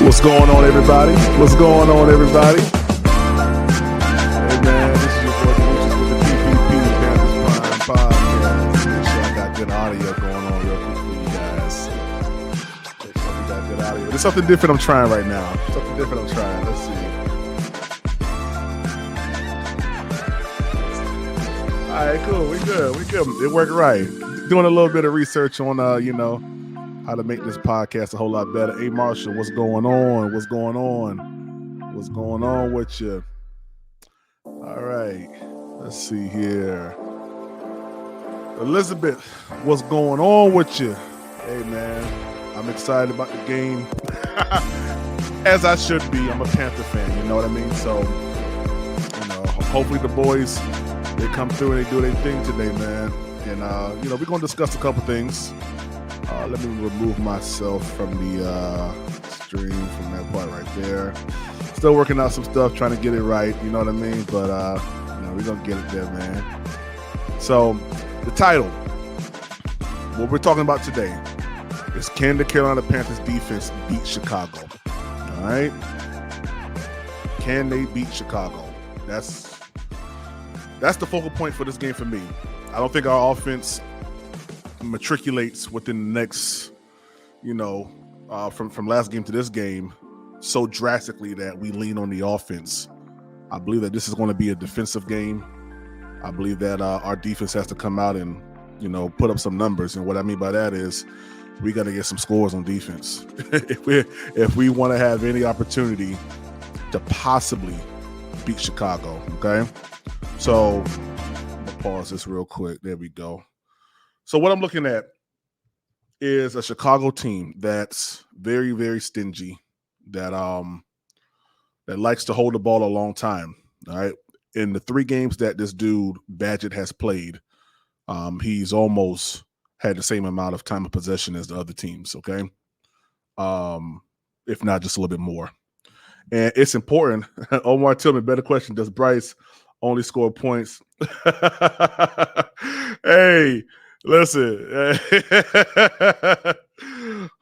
What's going on, everybody? What's going on, everybody? Hey, man, this is your boy Demetrius with the PPP Panthers Prime Podcast. Make sure I got good audio going on real quick for you guys. Make sure we got good audio. There's something different I'm trying right now. Something different I'm trying. Let's see. All right, cool. We good. It worked right. Doing a little bit of research on, how to make this podcast a whole lot better. Hey, Marshall, what's going on? What's going on? What's going on with you? All right. Let's see here. Elizabeth, what's going on with you? Hey, man, I'm excited about the game. As I should be. I'm a Panther fan, you know what I mean? So, hopefully the boys, they come through and they do their thing today, man. And, we're going to discuss a couple things. Let me remove myself from the stream from that part right there. Still working out some stuff, trying to get it right, you know what I mean? But, we're going to get it there, man. So, the title, what we're talking about today is, can the Carolina Panthers defense beat Chicago? All right? Can they beat Chicago? That's the focal point for this game for me. I don't think our offense matriculates within the next, from last game to this game so drastically that we lean on the offense. I believe that this is going to be a defensive game. I believe that our defense has to come out and, put up some numbers. And what I mean by that is we got to get some scores on defense. if we want to have any opportunity to possibly beat Chicago, okay? So I'm gonna pause this real quick. There we go. So what I'm looking at is a Chicago team that's very, very stingy, that likes to hold the ball a long time. All right. In the 3 games that this dude Badgett has played, he's almost had the same amount of time of possession as the other teams. Okay. If not just a little bit more. And it's important. Omar Tillman, better question. Does Bryce only score points? Hey, listen,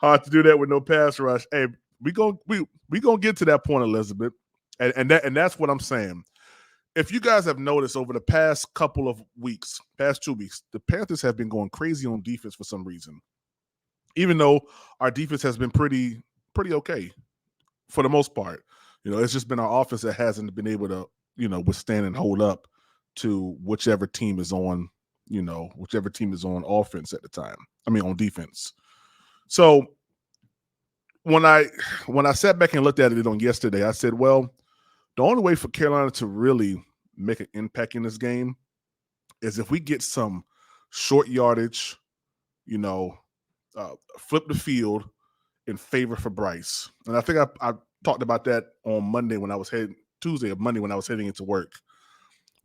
hard to do that with no pass rush. Hey, we gonna get to that point, Elizabeth, and that's what I'm saying. If you guys have noticed over the past couple of weeks, past 2 weeks, the Panthers have been going crazy on defense for some reason. Even though our defense has been pretty okay for the most part, it's just been our offense that hasn't been able to, withstand and hold up to whichever team is on offense at the time. I mean, on defense. So when I sat back and looked at it on yesterday, I said, well, the only way for Carolina to really make an impact in this game is if we get some short yardage, flip the field in favor for Bryce. And I think I talked about that on Monday when I was Tuesday or Monday when I was heading into work.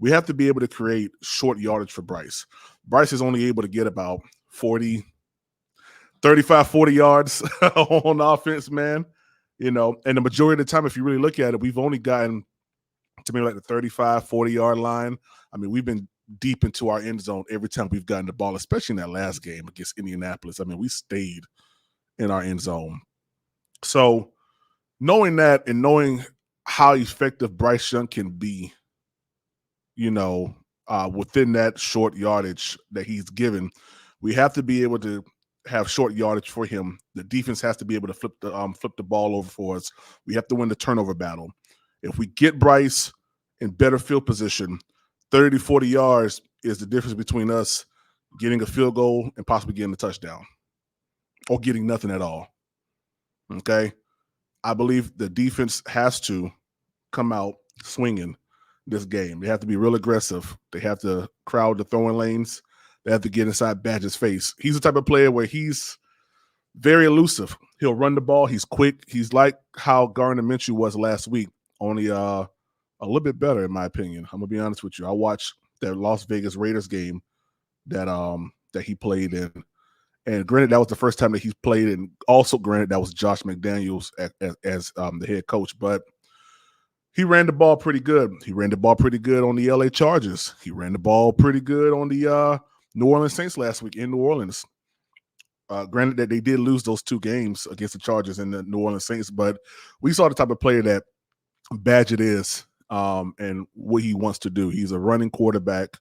We have to be able to create short yardage for Bryce. Bryce is only able to get about 35, 40 yards on offense, man. And the majority of the time, if you really look at it, we've only gotten to maybe like the 35, 40-yard line. I mean, we've been deep into our end zone every time we've gotten the ball, especially in that last game against Indianapolis. I mean, we stayed in our end zone. So knowing that and knowing how effective Bryce Young can be, within that short yardage that he's given, we have to be able to have short yardage for him. The defense has to be able to flip the ball over for us. We have to win the turnover battle. If we get Bryce in better field position, 30 to 40 yards is the difference between us getting a field goal and possibly getting a touchdown or getting nothing at all. Okay? I believe the defense has to come out swinging this game. They have to be real aggressive. They have to crowd the throwing lanes. They have to get inside Badgett's face. He's the type of player where he's very elusive. He'll run the ball. He's quick. He's like how Gardner Minshew was last week, only a little bit better in my opinion. I'm going to be honest with you. I watched that Las Vegas Raiders game that he played in. And granted, that was the first time that he's played, and also granted, that was Josh McDaniels as the head coach. But he ran the ball pretty good. He ran the ball pretty good on the LA Chargers. He ran the ball pretty good on the New Orleans Saints last week in New Orleans. Granted that they did lose those 2 games against the Chargers and the New Orleans Saints, but we saw the type of player that Badgett is, and what he wants to do. He's a running quarterback,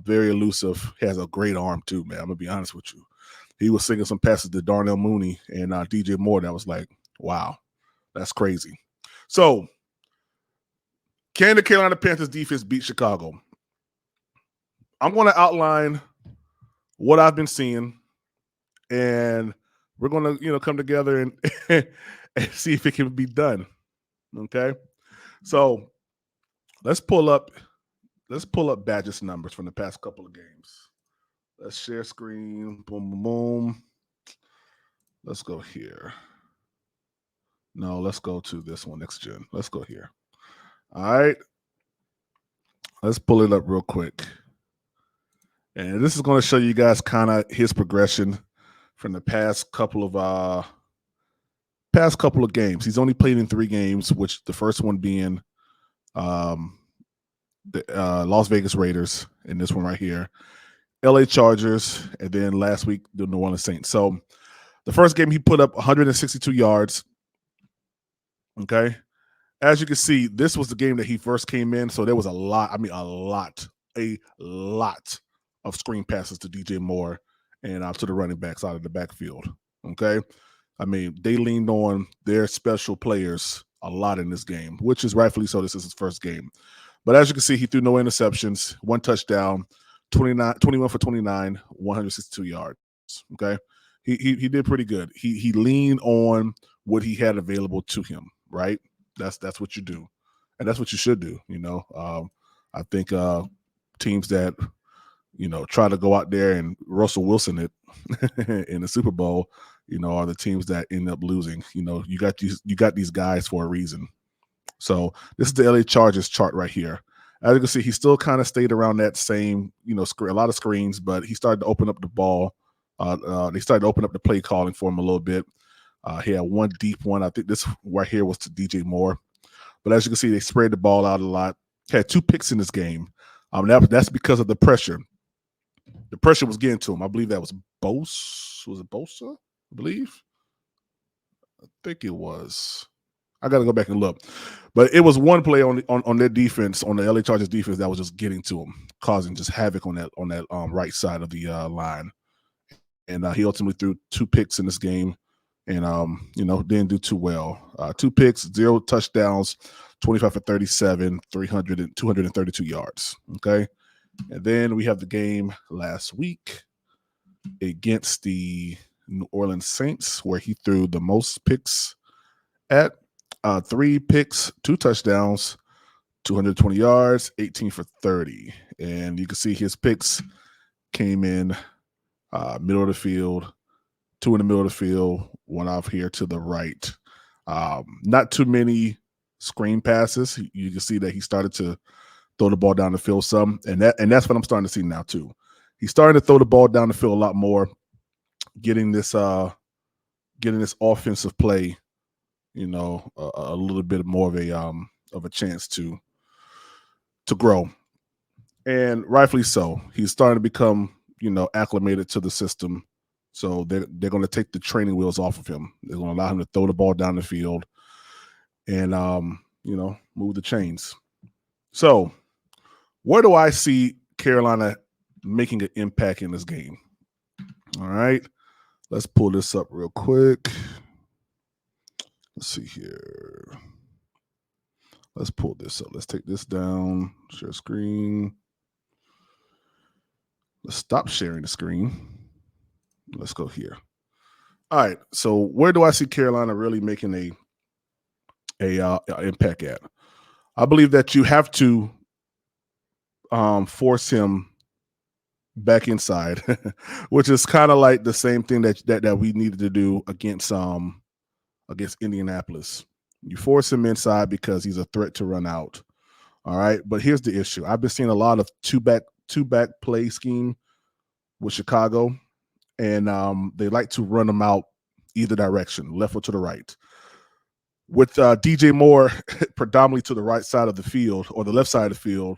very elusive, has a great arm too, man. I'm going to be honest with you. He was singing some passes to Darnell Mooney and DJ Moore that was like, wow, that's crazy. So, can the Carolina Panthers defense beat Chicago? I'm going to outline what I've been seeing, and we're going to, come together and, and see if it can be done. Okay? So, let's pull up Badgett's numbers from the past couple of games. Let's share screen. Boom, boom, boom. Let's go here. No, let's go to this one, next gen. Let's go here. All right. Let's pull it up real quick. And this is going to show you guys kind of his progression from the past couple of games. He's only played in 3 games, which the first one being the Las Vegas Raiders, and this one right here, LA Chargers, and then last week the New Orleans Saints. So the first game he put up 162 yards. Okay. As you can see, this was the game that he first came in. So there was a lot of screen passes to DJ Moore and to the running backs out of the backfield. Okay. I mean, they leaned on their special players a lot in this game, which is rightfully so. This is his first game. But as you can see, he threw no interceptions, 1 touchdown, 21 for 29, 162 yards. Okay. He did pretty good. He leaned on what he had available to him, right? That's what you do. And that's what you should do, I think teams that, try to go out there and Russell Wilson it in the Super Bowl, are the teams that end up losing. You got these guys for a reason. So this is the LA Chargers chart right here. As you can see, he still kind of stayed around that same, a lot of screens, but he started to open up the ball. They started to open up the play calling for him a little bit. He had one deep one. I think this right here was to DJ Moore. But as you can see, they spread the ball out a lot. Had 2 picks in this game. That's because of the pressure. The pressure was getting to him. I believe that was Bosa. Was it Bosa? I believe. I think it was. I got to go back and look. But it was one play on their defense, on the LA Chargers defense, that was just getting to him, causing just havoc on that right side of the line. And he ultimately threw 2 picks in this game, and didn't do too well. 2 picks, 0 touchdowns, 25 for 37, 232 yards. Okay, and then we have the game last week against the New Orleans Saints, where he threw the most picks at 3 picks, 2 touchdowns, 220 yards, 18 for 30. And you can see his picks came in middle of the field, 2 in the middle of the field, 1 off here to the right. Not too many screen passes. You can see that he started to throw the ball down the field some, and that's what I'm starting to see now too. He's starting to throw the ball down the field a lot more, getting this offensive play, a little bit more of a chance to grow, and rightfully so. He's starting to become, acclimated to the system. So they're going to take the training wheels off of him. They're going to allow him to throw the ball down the field and, move the chains. So where do I see Carolina making an impact in this game? All right. Let's pull this up real quick. Let's see here. Let's pull this up. Let's take this down. Share screen. Let's stop sharing the screen. Let's go here. All right. So where do I see Carolina really making a impact at? I believe that you have to force him back inside, which is kind of like the same thing that we needed to do against Indianapolis. You force him inside because he's a threat to run out. All right. But here's the issue. I've been seeing a lot of two back play scheme with Chicago, and they like to run them out either direction, left or to the right. With DJ Moore predominantly to the right side of the field or the left side of the field,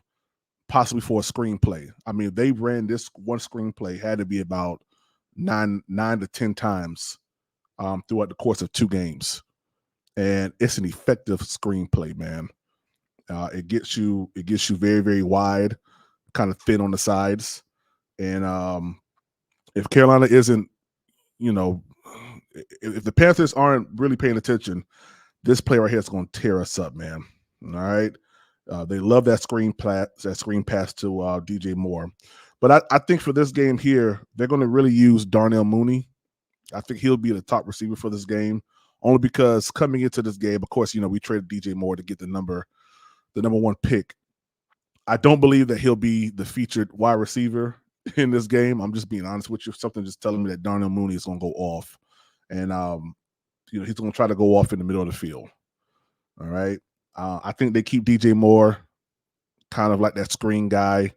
possibly for a screenplay. I mean, they ran this one screenplay, had to be about nine to 10 times throughout the course of 2 games. And it's an effective screenplay, man. It gets you very, very wide, kind of thin on the sides. And if Carolina isn't, you know, if the Panthers aren't really paying attention, this play right here is going to tear us up, man. All right. They love that screen pass to DJ Moore. But I think for this game here, they're going to really use Darnell Mooney. I think he'll be the top receiver for this game, only because coming into this game, of course, we traded DJ Moore to get the number 1 pick. I don't believe that he'll be the featured wide receiver in this game. I'm just being honest with you. Something just telling me that Darnell Mooney is going to go off, and he's going to try to go off in the middle of the field. All right. I think they keep DJ Moore kind of like that screen guy.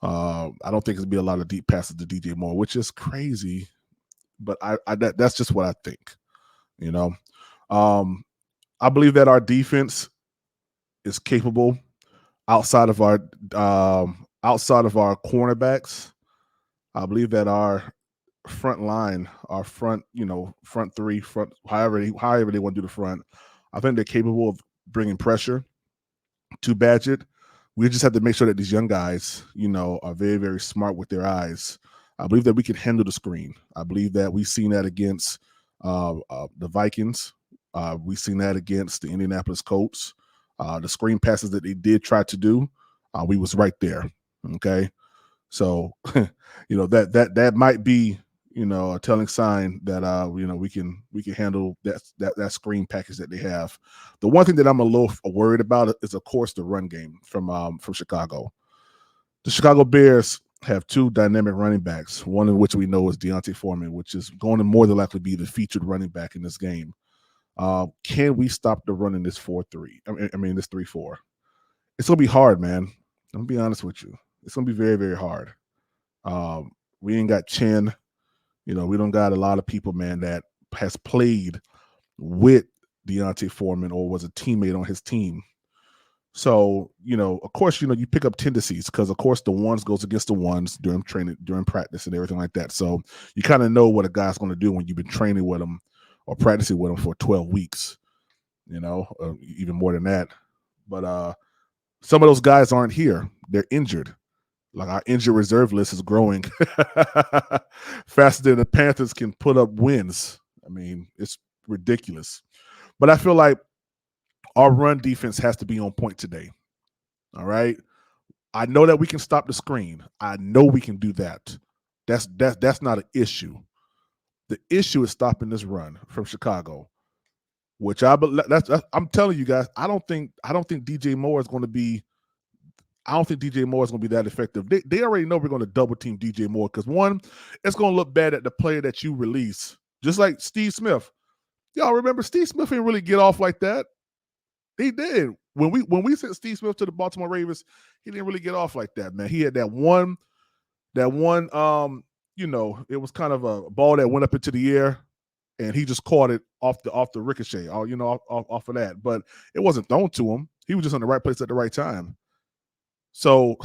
I don't think it'll be a lot of deep passes to DJ Moore, which is crazy, but that's just what I think. I believe that our defense is capable outside of our cornerbacks. I believe that our front line, our front three, however they want to do the front, I think they're capable of bringing pressure to Badgett. We just have to make sure that these young guys, are very, very smart with their eyes. I believe that we can handle the screen. I believe that we've seen that against the Vikings. We've seen that against the Indianapolis Colts. The screen passes that they did try to do, we was right there. Okay. So, that might be, a telling sign that, we can handle that screen package that they have. The one thing that I'm a little worried about is, of course, the run game from Chicago. The Chicago Bears have 2 dynamic running backs, one of which we know is Deontay Foreman, which is going to more than likely be the featured running back in this game. Can we stop the run in this 4-3? I mean, this 3-4. It's going to be hard, man. I'm going to be honest with you. It's going to be very, very hard. We ain't got Chin. We don't got a lot of people, man, that has played with Deontay Foreman or was a teammate on his team. So, of course, you pick up tendencies because, of course, the ones goes against the ones during training, during practice and everything like that. So you kind of know what a guy's going to do when you've been training with him or practicing with him for 12 weeks, even more than that. But some of those guys aren't here. They're injured. Like, our injured reserve list is growing faster than the Panthers can put up wins. I mean, it's ridiculous. But I feel like our run defense has to be on point today. All right. I know that we can stop the screen. I know we can do that. That's not an issue. The issue is stopping this run from Chicago, which I'm telling you guys, I don't think DJ Moore is going to be. I don't think DJ Moore is going to be that effective. They already know we're going to double team DJ Moore because, one, it's going to look bad at the player that you release. Just like Steve Smith. Y'all remember Steve Smith didn't really get off like that. He did. When we sent Steve Smith to the Baltimore Ravens, he didn't really get off like that, man. He had that one, it was kind of a ball that went up into the air, and he just caught it off the ricochet, off of that. But it wasn't thrown to him. He was just in the right place at the right time. So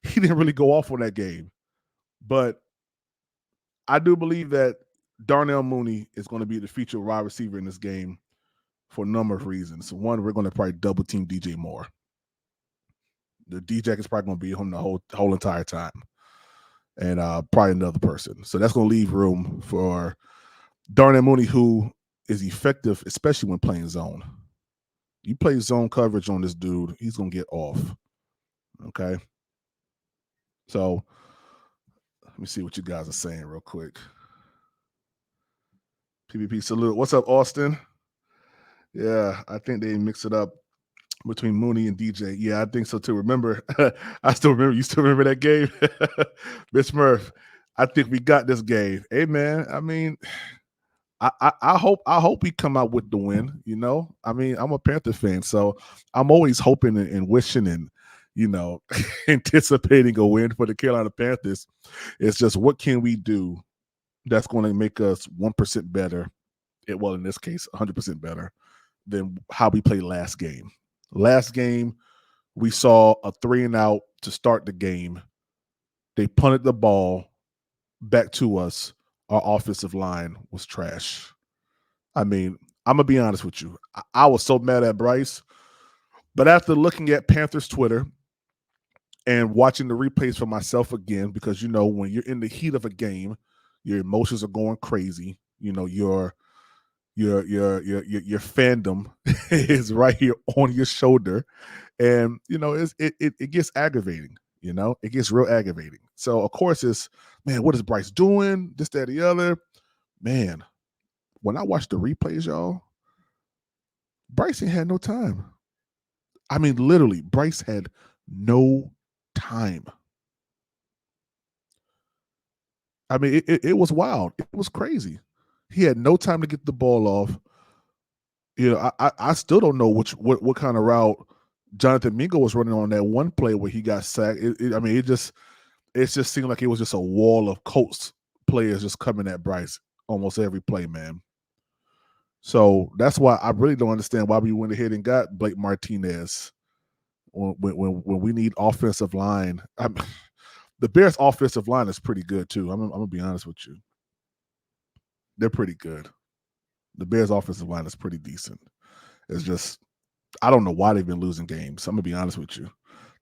he didn't really go off on that game. But I do believe that Darnell Mooney is going to be the featured wide receiver in this game for a number of reasons. One, we're going to probably double team DJ Moore. The DJ is probably going to be him the whole entire time. And probably another person. So that's going to leave room for Darnell Mooney, who is effective, especially when playing zone. You play zone coverage on this dude, he's going to get off. Okay. So let me see what you guys are saying real quick. PvP salute. What's up, Austin? Yeah, I think they mix it up between Mooney and DJ. Yeah, I think so too. Remember, I still remember. You still remember that game? Bitch Murph, I think we got this game. Hey, man, I mean, I hope we come out with the win, I mean, I'm a Panther fan, so I'm always hoping and wishing and, anticipating a win for the Carolina Panthers. It's just, what can we do that's going to make us 1% better? Well, in this case, 100% better than how we played last game. Last game, we saw a 3-and-out to start the game. They punted the ball back to us our offensive line was trash. I mean, I'm gonna be honest with you. I was so mad at Bryce, but after looking at Panthers Twitter and watching the replays for myself again, because when you're in the heat of a game, your emotions are going crazy. Your fandom is right here on your shoulder, and it gets aggravating. It gets real aggravating. So of course it's, man, what is Bryce doing? This, that, the other. Man, when I watch the replays, y'all, Bryce ain't had no time. I mean, literally, Bryce had no time. I mean, it was wild. It was crazy. He had no time to get the ball off. I still don't know what kind of route Jonathan Mingo was running on that one play where he got sacked. I mean, it just seemed like it was just a wall of Colts players just coming at Bryce almost every play, man. So that's why I really don't understand why we went ahead and got Blake Martinez when we need offensive line. The Bears' offensive line is pretty good too. I'm gonna be honest with you. They're pretty good. The Bears' offensive line is pretty decent. It's just, I don't know why they've been losing games. I'm gonna be honest with you.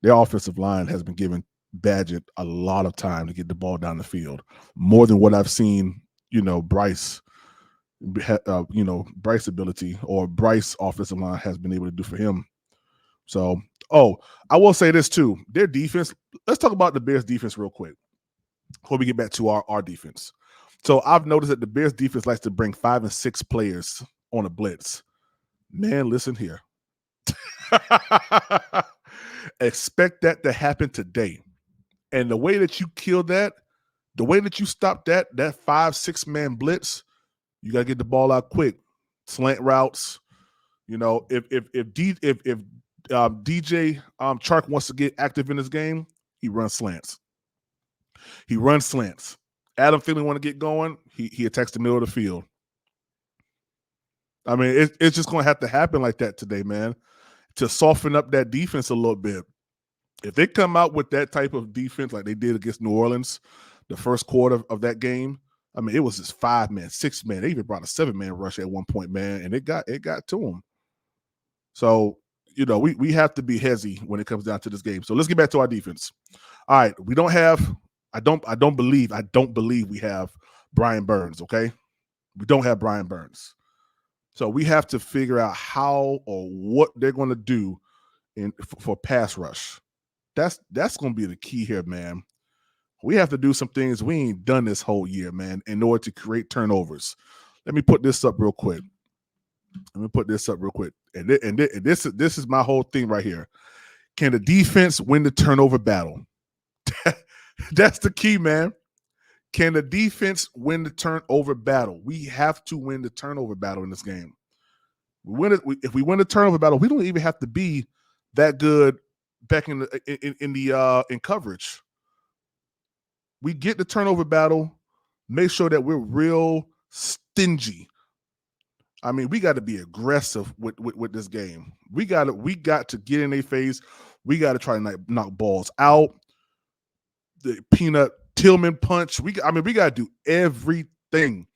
Their offensive line has been giving Badgett a lot of time to get the ball down the field, more than what I've seen. Bryce, Bryce ability, or Bryce offensive line has been able to do for him. So, I will say this too. Their defense. Let's talk about the Bears' defense real quick before we get back to our defense. So I've noticed that the Bears' defense likes to bring 5 and 6 players on a blitz. Man, listen here. Expect that to happen today. And the way that you kill that, the way that you stop that 5-6 man blitz, you got to get the ball out quick. Slant routes. If DJ Chark wants to get active in this game, he runs slants. Adam Thielen want to get going, he attacks the middle of the field. I mean, it's just going to have to happen like that today, man, to soften up that defense a little bit. If they come out with that type of defense like they did against New Orleans, the first quarter of that game, I mean, it was just 5-man, 6-man. They even brought a 7-man rush at one point, man, and it got to them. So, we have to be hezzy when it comes down to this game. So let's get back to our defense. All right, we don't have. I don't believe we have Brian Burns. Okay, we don't have Brian Burns. So we have to figure out how or what they're going to do for pass rush. That's going to be the key here, man. We have to do some things we ain't done this whole year, man, in order to create turnovers. Let me put this up real quick. And this is my whole thing right here. Can the defense win the turnover battle? That's the key, man. Can the defense win the turnover battle? We have to win the turnover battle in this game. If we win the turnover battle, we don't even have to be that good back in coverage. We get the turnover battle, make sure that we're real stingy. I mean, we got to be aggressive with this game. We got to get in their face. We got to try to knock balls out. The Peanut Tillman punch. We got to do everything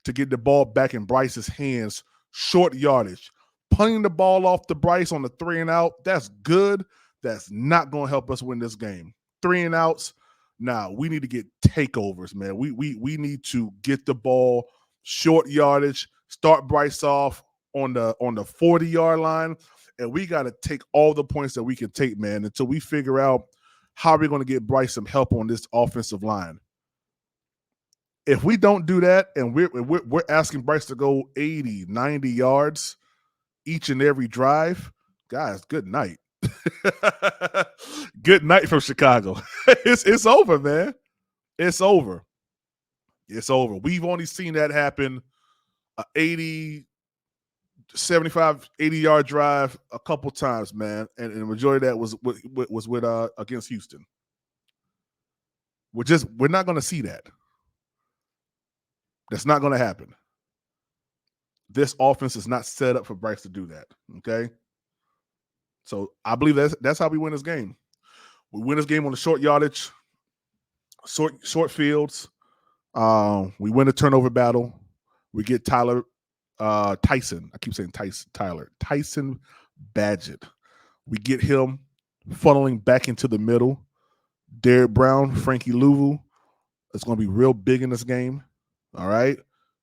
to get the ball back in Bryce's hands. Short yardage. Punting the ball off to Bryce on the 3 and out, that's good. That's not going to help us win this game. 3 and outs. Now, we need to get takeovers, man. We need to get the ball short yardage, start Bryce off on the 40-yard line, and we got to take all the points that we can take, man, until we figure out how we're going to get Bryce some help on this offensive line. If we don't do that and we're asking Bryce to go 80, 90 yards each and every drive, guys, good night. Good night from Chicago. It's over, man. It's over. We've only seen that happen 80, 75, 80-yard drive a couple times, man. And the majority of that was with against Houston. We're not going to see that. That's not going to happen. This offense is not set up for Bryce to do that, okay? So I believe that's how we win this game. We win this game on the short yardage, short fields. We win a turnover battle. We get Tyson. I keep saying Tyson Badgett. We get him funneling back into the middle. Derek Brown, Frankie Louvu. It's going to be real big in this game. All right.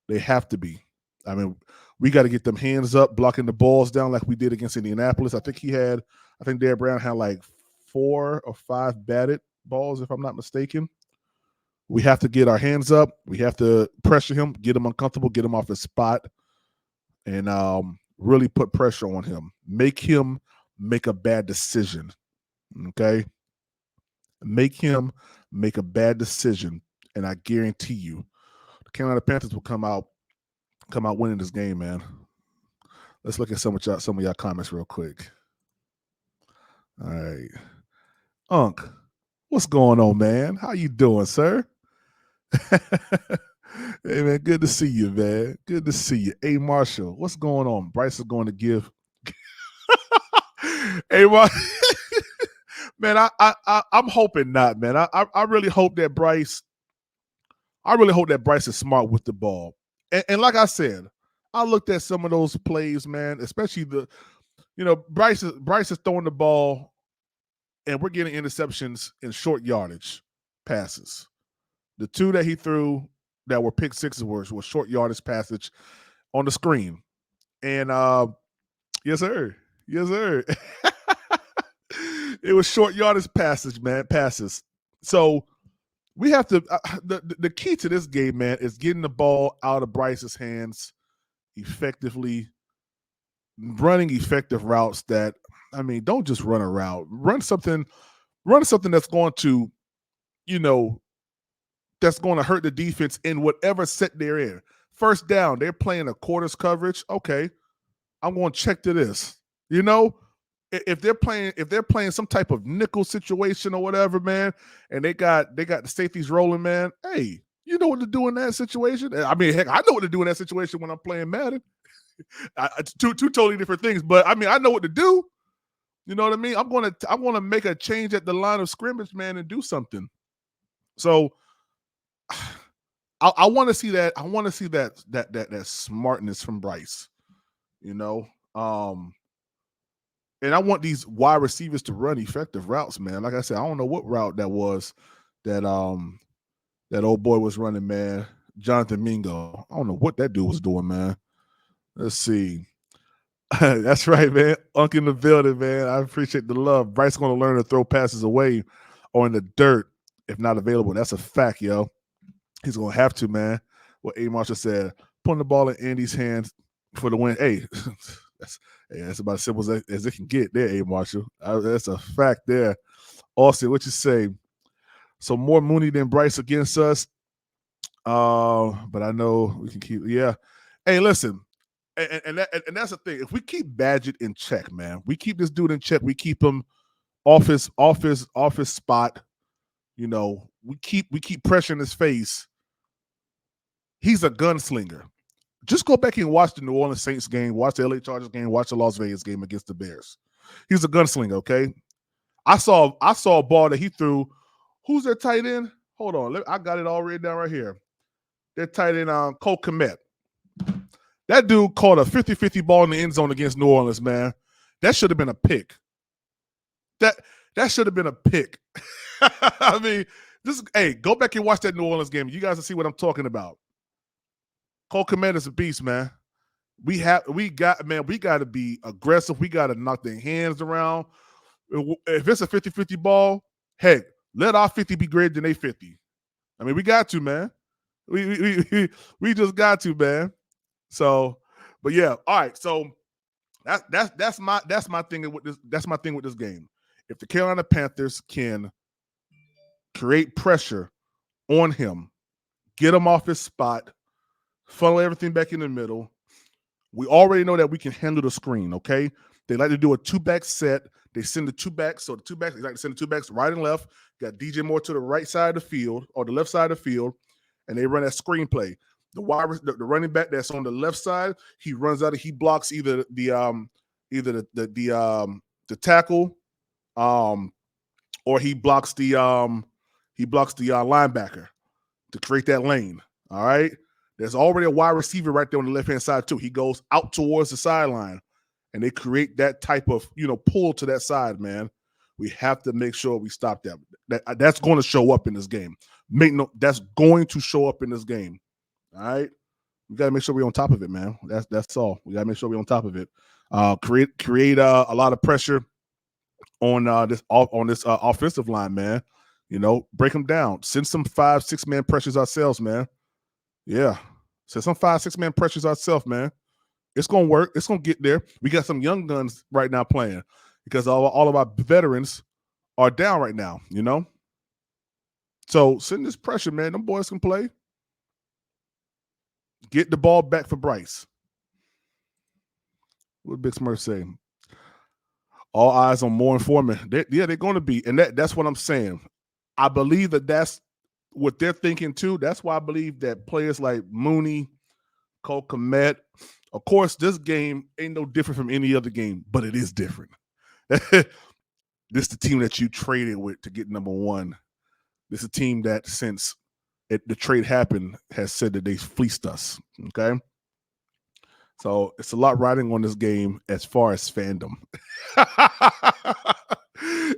They have to be. I mean, we got to get them hands up, blocking the balls down like we did against Indianapolis. I think Derek Brown had like 4 or 5 batted balls, if I'm not mistaken. We have to get our hands up. We have to pressure him, get him uncomfortable, get him off his spot, and really put pressure on him. Make him make a bad decision. Okay? Make him make a bad decision, and I guarantee you, the Carolina Panthers will come out winning this game, man. Let's look at some of y'all comments real quick. All right. Unc, what's going on, man? How you doing, sir? Hey, man, good to see you, man. Good to see you. Hey, Marshall, what's going on? Bryce is going to give. Hey, man, I'm hoping not, man. I really hope that Bryce. I really hope that Bryce is smart with the ball. And like I said, I looked at some of those plays, man. Especially Bryce is throwing the ball, and we're getting interceptions in short yardage passes. The 2 that he threw that were pick sixes were short yardage passage on the screen. And yes, sir. Yes, sir. It was short yardage passes. So we have to the key to this game, man, is getting the ball out of Bryce's hands effectively, running effective routes that, I mean, don't just run a route. Run something that's going to, that's going to hurt the defense in whatever set they're in. First down, they're playing a quarters coverage. Okay, I'm going to check to this. If they're playing some type of nickel situation or whatever, man, and they got the safeties rolling, man. Hey, you know what to do in that situation. I mean, heck, I know what to do in that situation when I'm playing Madden. It's two totally different things, but I mean, I know what to do. You know what I mean? I'm gonna make a change at the line of scrimmage, man, and do something. So I want to see that. I want to see that smartness from Bryce. And I want these wide receivers to run effective routes, man. Like I said, I don't know what route that was that old boy was running, man. Jonathan Mingo. I don't know what that dude was doing, man. Let's see. That's right, man. Unk in the building, man. I appreciate the love. Bryce going to learn to throw passes away or in the dirt if not available. That's a fact, yo. He's going to have to, man. What A. Marshall said, putting the ball in Andy's hands for the win. Hey, that's about as simple as it can get there, A. Marshall. That's a fact there. Austin, what you say? So more Mooney than Bryce against us. But I know we can keep. Yeah. Hey, listen, and that's the thing. If we keep Badgett in check, man, we keep this dude in check. We keep him off his spot. We keep pressuring his face. He's a gunslinger. Just go back and watch the New Orleans Saints game, watch the LA Chargers game, watch the Las Vegas game against the Bears. He's a gunslinger, okay? I saw a ball that he threw. Who's their tight end? Hold on. I got it all written down right here. Their tight end, Cole Kmet. That dude caught a 50-50 ball in the end zone against New Orleans, man. That should have been a pick. That should have been a pick. I mean, go back and watch that New Orleans game. You guys will see what I'm talking about. Cole Kmet is a beast, man. We got to be aggressive. We got to knock their hands around. If it's a 50-50 ball, heck, let our 50 be greater than they 50. I mean, we got to, man. We just got to, man. So, but yeah, all right. So that's my thing with this. That's my thing with this game. If the Carolina Panthers can create pressure on him, get him off his spot, funnel everything back in the middle, we already know that we can handle the screen, okay? They like to do a 2-back set. They send the 2 backs. So the 2 backs, they like to send the 2 backs right and left. Got DJ Moore to the right side of the field or the left side of the field, and they run that screen play. The running back that's on the left side, he runs out. He blocks either the tackle, or he blocks the linebacker. to create that lane. All right. There's already a wide receiver right there on the left-hand side, too. He goes out towards the sideline, and they create that type of, pull to that side, man. We have to make sure we stop that. That's going to show up in this game. That's going to show up in this game. All right. We got to make sure we're on top of it, man. That's all. We got to make sure we're on top of it. Create a lot of pressure on this offensive line, man. Break them down. Send some 5-6 man pressures ourselves, man. Yeah. Send some 5-6 man pressures ourselves, man. It's gonna work. It's gonna get there. We got some young guns right now playing because all of our veterans are down right now. So send this pressure, man. Them boys can play. Get the ball back for Bryce. What did Big Smurf say? All eyes on Moore and Foreman. They're going to be. And that's what I'm saying. I believe that's what they're thinking, too. That's why I believe that players like Mooney, Cole Kmet, of course, this game ain't no different from any other game, but it is different. This is the team that you traded with to get number one. This is a team that since the trade happened has said that they fleeced us, okay? So it's a lot riding on this game as far as fandom.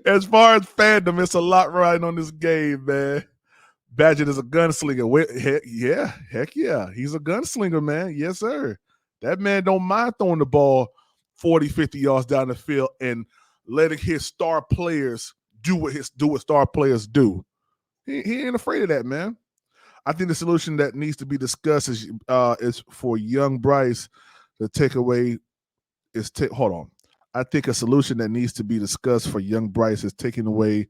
As far as fandom, it's a lot riding on this game, man. Badgett is a gunslinger. Heck yeah. He's a gunslinger, man. Yes, sir. That man don't mind throwing the ball 40, 50 yards down the field and letting his star players do what star players do. He ain't afraid of that, man. I think the solution that needs to be discussed is for young Bryce to take away hold on. I think a solution that needs to be discussed for young Bryce is taking away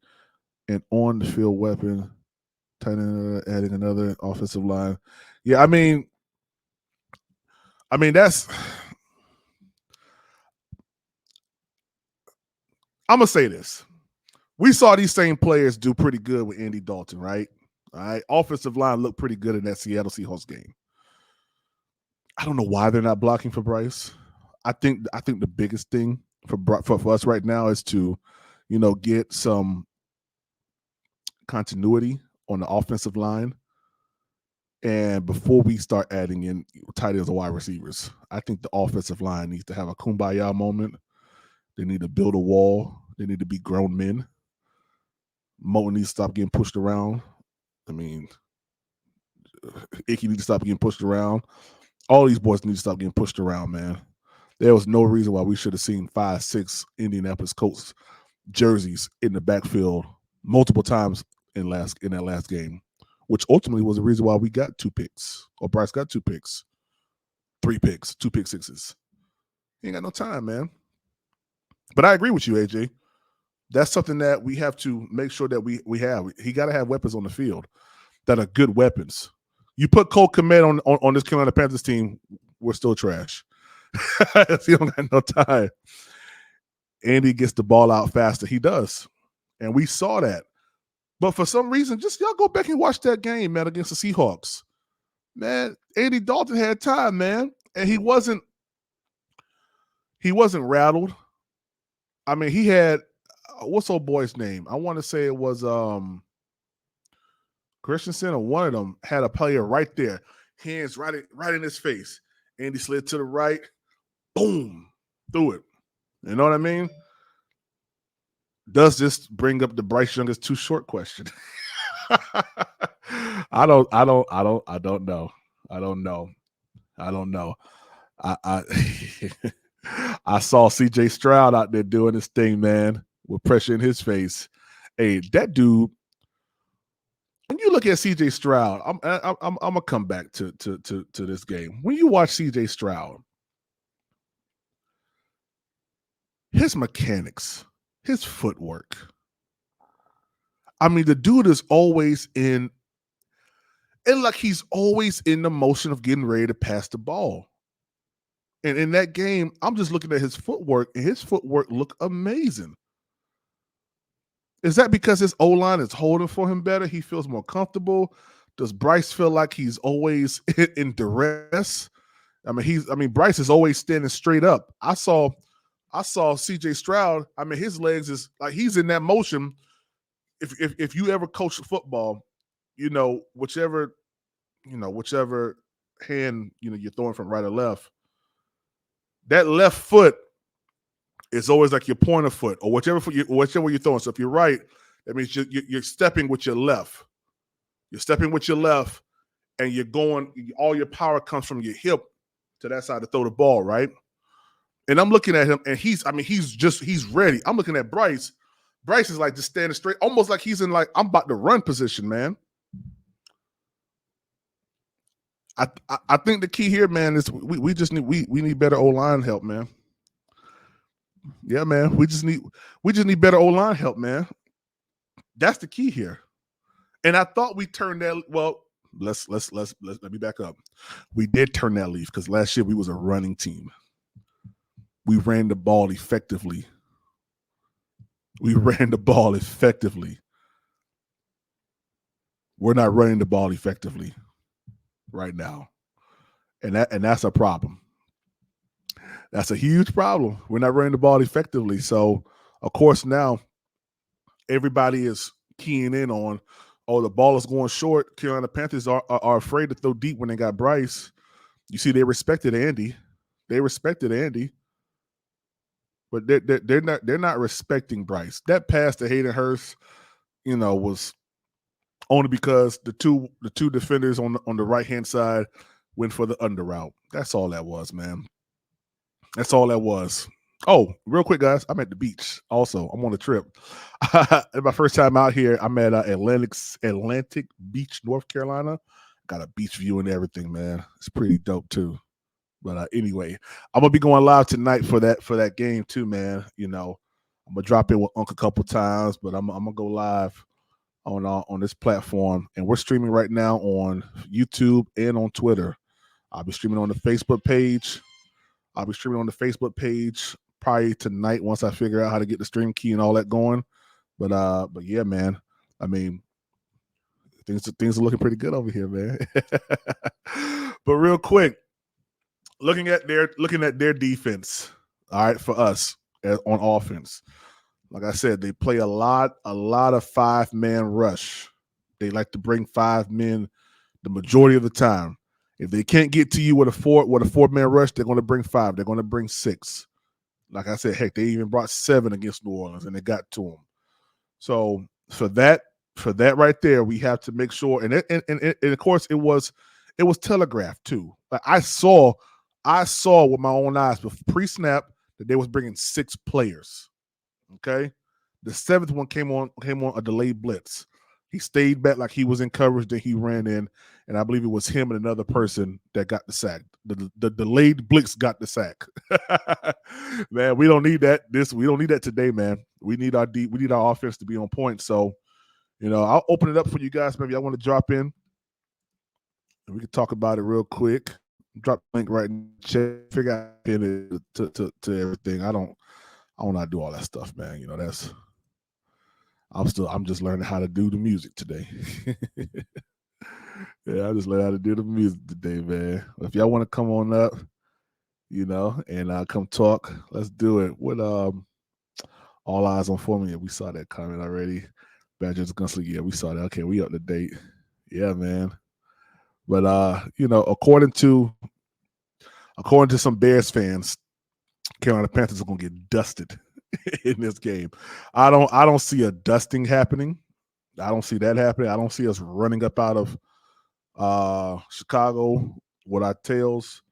an on-the-field weapon, adding another offensive line. Yeah, I mean that's. I'm gonna say this. We saw these same players do pretty good with Andy Dalton, right? All right, offensive line looked pretty good in that Seattle Seahawks game. I don't know why they're not blocking for Bryce. I think the biggest thing for us right now is to, get some continuity on the offensive line. And before we start adding in tight ends or wide receivers, I think the offensive line needs to have a kumbaya moment. They need to build a wall. They need to be grown men. Mo needs to stop getting pushed around. I mean, Icky needs to stop getting pushed around. All these boys need to stop getting pushed around, man. There was no reason why we should have seen 5-6 Indianapolis Colts jerseys in the backfield multiple times in that last game, which ultimately was the reason why we got 2 picks, or Bryce got 2 picks, 3 picks, 2 pick sixes. He ain't got no time, man. But I agree with you, AJ. That's something that we have to make sure that we have. He got to have weapons on the field that are good weapons. You put Cole Kmet on this Carolina Panthers team, we're still trash. He don't got no time. Andy gets the ball out faster. He does. And we saw that. But for some reason, just y'all go back and watch that game, man, against the Seahawks. Man, Andy Dalton had time, man. And he wasn't rattled. I mean, he had what's old boy's name? I want to say it was Christensen, or one of them had a player right there, hands right in his face. Andy slid to the right, boom, threw it. You know what I mean? Does this bring up the Bryce Young is too short question? I don't know. I don't know. I saw CJ Stroud out there doing his thing, man, with pressure in his face. Hey, that dude. When you look at CJ Stroud, I'm gonna come back to this game. When you watch CJ Stroud, his mechanics, his footwork. I mean, the dude is always and like he's always in the motion of getting ready to pass the ball. And in that game, I'm just looking at his footwork, and his footwork looked amazing. Is that because his O-line is holding for him better? He feels more comfortable? Does Bryce feel like he's always in duress? I mean, Bryce is always standing straight up. I saw CJ Stroud. I mean, his legs is like he's in that motion. If you ever coach football, whichever hand you're throwing from right or left, that left foot is always like your pointer foot, or whichever you're throwing. So if you're right, that means you're stepping with your left. You're stepping with your left, and you're going. All your power comes from your hip to that side to throw the ball, right? And I'm looking at him, and he's ready. I'm looking at Bryce. Bryce is like just standing straight, almost like he's in like I'm about to run position, man. I think the key here, man, is we need better O-line help, man. Yeah, man. We just need better O-line help, man. That's the key here. And I thought we turned that. Well, let me back up. We did turn that leaf because last year we was a running team. We ran the ball effectively. We're not running the ball effectively right now, and that's a problem. That's a huge problem. We're not running the ball effectively. So, of course, now everybody is keying in on, the ball is going short. Carolina Panthers are afraid to throw deep when they got Bryce. You see, they respected Andy. But they're not respecting Bryce. That pass to Hayden Hurst, was only because the two defenders on the right hand side went for the under route. That's all that was, man. That's all that was. Oh, real quick, guys, I'm at the beach. Also, I'm on a trip. My first time out here, I'm at Atlantic Beach, North Carolina. Got a beach view and everything, man. It's pretty dope too. But anyway, I'm gonna be going live tonight for that game too, man. I'm gonna drop in with Unc a couple times, but I'm gonna go live on this platform, and we're streaming right now on YouTube and on Twitter. I'll be streaming on the Facebook page. Probably tonight once I figure out how to get the stream key and all that going. But yeah, man. I mean, things are looking pretty good over here, man. But real quick, looking at their defense, all right, for us on offense. Like I said, they play a lot of 5-man rush. They like to bring 5 men the majority of the time. If they can't get to you with a 4-man rush, they're going to bring 5. They're going to bring 6. Like I said, heck, they even brought 7 against New Orleans, and they got to them. So for that right there, we have to make sure. And of course, it was telegraphed too. Like I saw with my own eyes pre-snap that they was bringing 6 players. Okay, the 7th one came on a delayed blitz. He stayed back like he was in coverage. Then he ran in, and I believe it was him and another person that got the sack. The delayed blitz got the sack. Man, we don't need that. We don't need that today, man. We need our offense to be on point. So, I'll open it up for you guys. Maybe I want to drop in. We can talk about it real quick. Drop the link right in the chat. Figure out to everything. I don't know how to do all that stuff, man. I'm just learning how to do the music today. Yeah, I just learned how to do the music today, man. If y'all want to come on up, and come talk, let's do it. With All Eyes on Foreman, we saw that comment already. Badgers Gunslinger, yeah, we saw that. Okay, we up to date. Yeah, man. But according to some Bears fans, Carolina Panthers are gonna get dusted in this game. I don't see a dusting happening. I don't see that happening. I don't see us running up out of Chicago with our tails,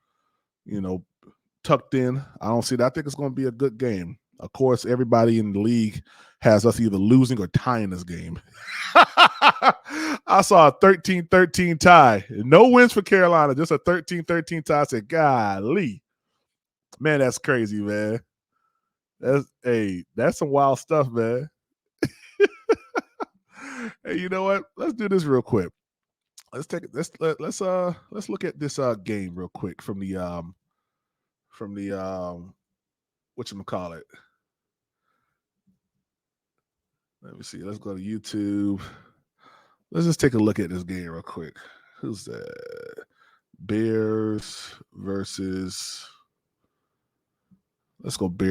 tucked in. I don't see that. I think it's going to be a good game. Of course, everybody in the league has us either losing or tying this game. I saw a 13-13 tie. No wins for Carolina, just a 13-13 tie. I said, golly. Man, that's crazy, man. That's some wild stuff, man. Hey, you know what? Let's do this real quick. Let's look at this game real quick from the whatchamacallit. Let me see. Let's go to YouTube. Let's just take a look at this game real quick. Who's that? Bears versus. Let's go Bears.